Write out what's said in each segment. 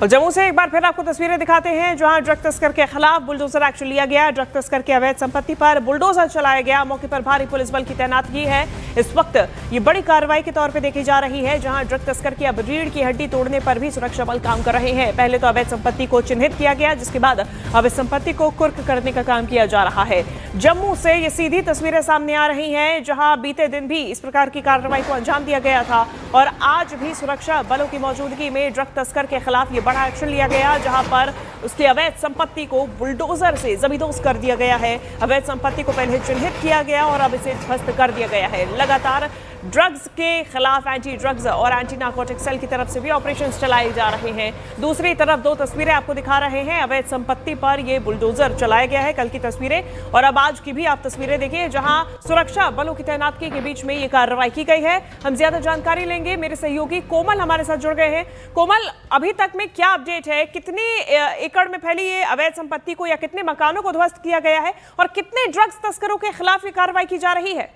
तो जम्मू से एक बार फिर आपको तस्वीरें दिखाते हैं जहां ड्रग तस्कर के खिलाफ बुलडोजर एक्शन लिया गया। ड्रग तस्कर के अवैध संपत्ति पर बुलडोजर चलाया गया। मौके पर भारी पुलिस बल की तैनातगी है। इस वक्त ये बड़ी कार्रवाई के तौर पे देखी जा रही है, जहां ड्रग तस्कर की अब रीढ़ की हड्डी तोड़ने पर भी सुरक्षा बल काम कर रहे हैं। पहले तो अवैध संपत्ति को चिन्हित किया गया, जिसके बाद अवैध संपत्ति को कुर्क करने का काम किया जा रहा है। जम्मू से ये सीधी तस्वीरें सामने आ रही हैं, जहां बीते दिन भी इस प्रकार की कार्रवाई को अंजाम दिया गया था और आज भी सुरक्षा बलों की मौजूदगी में ड्रग तस्कर के खिलाफ ये बड़ा एक्शन लिया गया, जहां पर उसकी अवैध संपत्ति को बुलडोजर से जमींदोज कर दिया गया है। अवैध संपत्ति को पहले चिन्हित किया गया और अब इसे ध्वस्त कर दिया गया है। लगातार ड्रग्स के खिलाफ एंटी ड्रग्स और एंटी नार्कोटिक सेल की तरफ से भी ऑपरेशन चलाए जा रहे हैं। दूसरी तरफ दो तस्वीरें आपको दिखा रहे हैं। अवैध संपत्ति पर यह बुलडोजर चलाया गया है, कल की तस्वीरें और अब आज की भी आप तस्वीरें देखिए, जहां सुरक्षा बलों की तैनातगी के बीच में ये कार्रवाई की गई है। हम ज्यादा जानकारी लेंगे, मेरे सहयोगी कोमल हमारे साथ जुड़ गए हैं। कोमल, अभी तक में क्या अपडेट है? कितनी एकड़ में फैली ये अवैध संपत्ति को या कितने मकानों को ध्वस्त किया गया है और कितने ड्रग्स तस्करों के खिलाफ ये कार्रवाई की जा रही है?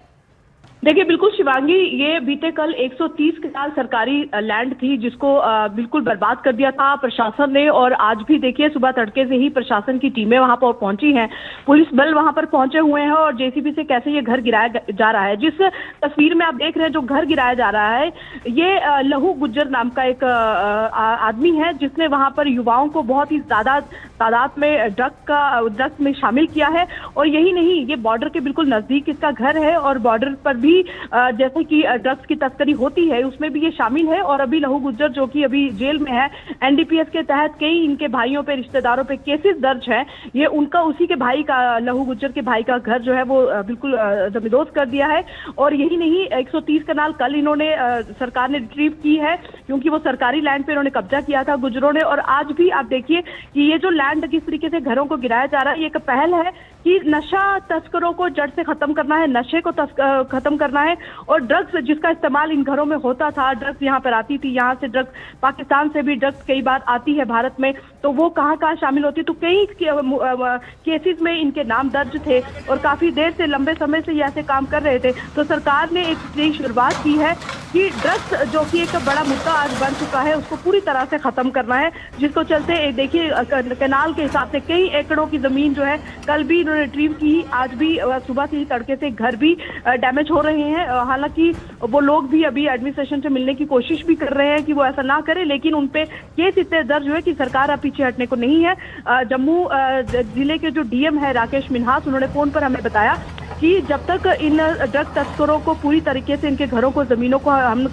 देखिए, बिल्कुल शिवांगी, ये बीते कल 130 कनाल सरकारी लैंड थी, जिसको बिल्कुल बर्बाद कर दिया था प्रशासन ने। और आज भी देखिए, सुबह तड़के से ही प्रशासन की टीमें वहां पर पहुंची हैं, पुलिस बल वहां पर पहुंचे हुए हैं और जेसीबी से कैसे ये घर गिराया जा रहा है। जिस तस्वीर में आप देख रहे हैं, जो घर गिराया जा रहा है, ये लहू गुज्जर नाम का एक आदमी है, जिसने वहां पर युवाओं को बहुत ही ज्यादा तादाद में ड्रग्स में शामिल किया है। और यही नहीं, ये बॉर्डर के बिल्कुल नजदीक इसका घर है और बॉर्डर पर भी जैसे कि ड्रग्स की तस्करी होती है, उसमें भी ये शामिल है। और अभी लहू गुज्जर, जो कि अभी जेल में है, एनडीपीएस के तहत कई इनके भाइयों पे, रिश्तेदारों पे केसेस दर्ज हैं। ये उनका, उसी के भाई का, लहू गुज्जर के भाई का घर जो है वो बिल्कुल जमींदोज कर दिया है। और यही नहीं, 130 कनाल कल इन्होंने सरकार ने रिट्रीव की है, क्योंकि वो सरकारी लैंड पे इन्होंने कब्जा किया था गुज्जरों ने। और आज भी आप देखिए कि ये जो लैंड किस तरीके से घरों को गिराया जा रहा है, ये एक पहल है कि नशा तस्करों को जड़ से खत्म करना है, नशे को खत्म करना है। और ड्रग्स जिसका इस्तेमाल इन घरों में होता था, ड्रग्स यहाँ पर आती थी, यहाँ से ड्रग्स, पाकिस्तान से भी ड्रग्स कई बार आती है भारत में, तो वो कहाँ कहाँ शामिल होती है। तो कई केसेस में इनके नाम दर्ज थे और काफी देर से, लंबे समय से ये ऐसे काम कर रहे थे। तो सरकार ने एक नई शुरुआत की है कि ड्रग्स, जो कि एक बड़ा मुद्दा आज बन चुका है, उसको पूरी तरह से खत्म करना है। जिसको चलते देखिए, कैनाल के हिसाब से कई एकड़ों की जमीन जो है कल भी रिट्रीव की, आज भी सुबह से ही तड़के से घर भी डैमेज हो रहे हैं। हालांकि वो लोग भी अभी एडमिनिस्ट्रेशन से मिलने की कोशिश भी कर रहे हैं कि वो ऐसा ना करे, लेकिन उनपे केस इतने दर्ज हुए कि सरकार अब पीछे हटने को नहीं है। जम्मू जिले के जो डीएम है राकेश मिन्हास, उन्होंने फोन पर हमें बताया कि जब तक इन ड्रग तस्करों को पूरी तरीके से, इनके घरों को, जमीनों को हम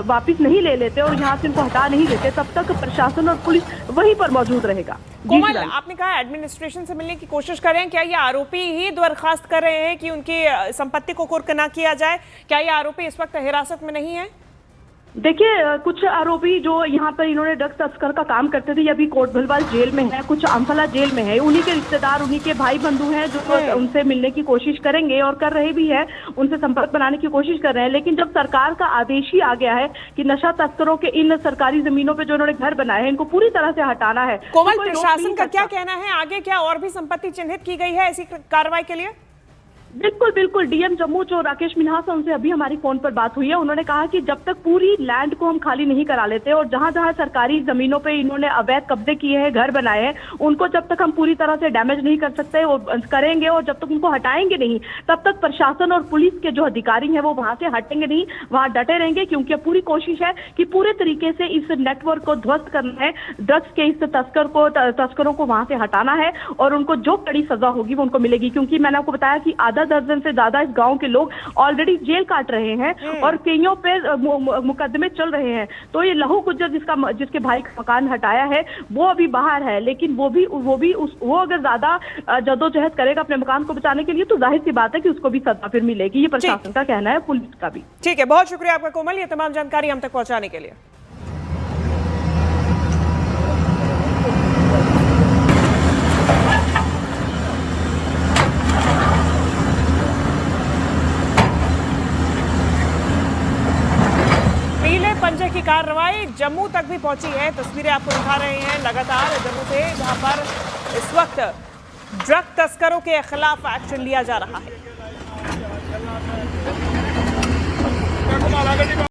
वापिस नहीं ले लेते और यहाँ से इनको हटा नहीं देते, तब तक प्रशासन और पुलिस वहीं पर मौजूद रहेगा। कोमल, आपने कहा एडमिनिस्ट्रेशन से मिलने की कोशिश कर रहे हैं, क्या ये आरोपी ही दरखास्त कर रहे हैं कि उनकी संपत्ति को कुर्क ना किया जाए? क्या ये आरोपी इस वक्त हिरासत में नहीं है? देखिए, कुछ आरोपी जो यहाँ पर इन्होंने ड्रग्स तस्कर का काम करते थे, ये अभी कोट भलवाल जेल में है, कुछ अम्फला जेल में है। उन्हीं के रिश्तेदार, उन्हीं के भाई बंधु हैं जो उनसे मिलने की कोशिश करेंगे और कर रहे भी हैं, उनसे संपर्क बनाने की कोशिश कर रहे हैं। लेकिन जब सरकार का आदेश ही आ गया है कि नशा तस्करों के इन सरकारी जमीनों पे जो इन्होंने घर बनाए हैं, इनको पूरी तरह से हटाना है। कोमल, प्रशासन का क्या कहना है? आगे क्या और भी संपत्ति चिन्हित की गई है ऐसी कार्रवाई के लिए? बिल्कुल बिल्कुल, डीएम जम्मू जो राकेश मिन्हास, उनसे अभी हमारी फोन पर बात हुई है। उन्होंने कहा कि जब तक पूरी लैंड को हम खाली नहीं करा लेते और जहां जहां सरकारी जमीनों पे इन्होंने अवैध कब्जे किए हैं, घर बनाए हैं, उनको जब तक हम पूरी तरह से डैमेज नहीं कर सकते, वो करेंगे। और जब तक उनको हटाएंगे नहीं, तब तक प्रशासन और पुलिस के जो अधिकारी हैं वो वहां से हटेंगे नहीं, वहां डटे रहेंगे। क्योंकि अब पूरी कोशिश है कि पूरे तरीके से इस नेटवर्क को ध्वस्त करना है, ड्रग्स के इस तस्करों को वहां से हटाना है और उनको जो कड़ी सजा होगी वो उनको मिलेगी। क्योंकि मैंने आपको बताया कि आधा दर्जन से ज्यादा इस गांव के लोग ऑलरेडी जेल काट रहे हैं और कईयों पे मुकदमे चल रहे हैं। तो ये लहू गुज्जर, जिसके भाई का मकान हटाया है, वो अभी बाहर है, लेकिन वो अगर ज्यादा जद्दोजहद करेगा अपने मकान को बचाने के लिए, तो जाहिर सी बात है कि उसको भी सजा फिर मिलेगी। ये प्रशासन का कहना है, पुलिस का भी। ठीक है, बहुत शुक्रिया आपका कोमल, ये तमाम जानकारी हम तक पहुंचाने के लिए। पंजे की कार्रवाई जम्मू तक भी पहुंची है। तस्वीरें आपको दिखा रहे हैं लगातार जम्मू से, जहां पर इस वक्त ड्रग तस्करों के खिलाफ एक्शन लिया जा रहा है।